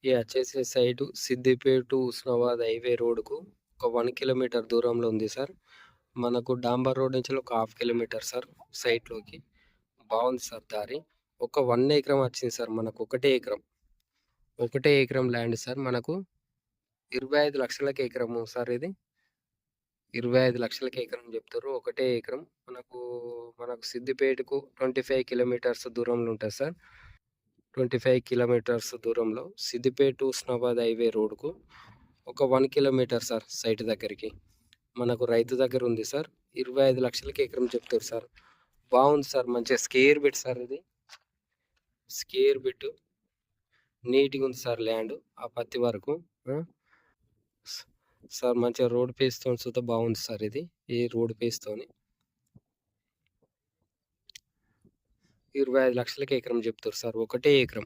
ఇది వచ్చేసి site Siddipet to Husnabad highway రోడ్‌కు ఒక 1 కిలోమీటర్ దూరంలో ఉంది సార్. మనకు డాంబర్ రోడ్ నుంచి ఒక హాఫ్ కిలోమీటర్ సార్ సైట్‌లోకి. బావుంది సార్ దారి. ఒక 1 ఎకరం వచ్చింది సార్ మనకు. ఒకటే ఎకరం. ఒకటే ఎకరం ల్యాండ్ సార్ మనకు. 25 లక్షలకి ఎకరము సార్ ఇది. 25 లక్షలకి ఎకరం చెప్తుర్రు. ఒకటే ఎకరం. మనకు సిద్దిపేటకు 25 కిలోమీటర్స్ దూరంలో ఉంటది సార్. 25 కిలోమీటర్స్ దూరంలో సిద్దిపేట టు ఉస్నాబాద్ హైవే రోడ్‌కు ఒక 1 కిలోమీటర్ సార్ సైట్ దగ్గరికి. మనకు రైతు దగ్గర ఉంది సార్. 25 లక్షలకి ఎకరం చెప్తుర్రు సార్. బావుంది సార్. మంచిగా స్క్వేర్ బిట్ సార్ ఇది. స్క్వేర్ బిట్ నీట్‌గుంది సార్ ల్యాండు. ఆ పత్తి వరకు. ఆ! సార్ మంచిగా రోడ్ ఫేస్‌తోని సుత బావుంది సార్ ఇది. ఈ రోడ్ ఫేస్‌తోని. 25 లక్షలకి ఎకరం చెప్తుర్రు సార్. ఒకటే ఎకరం.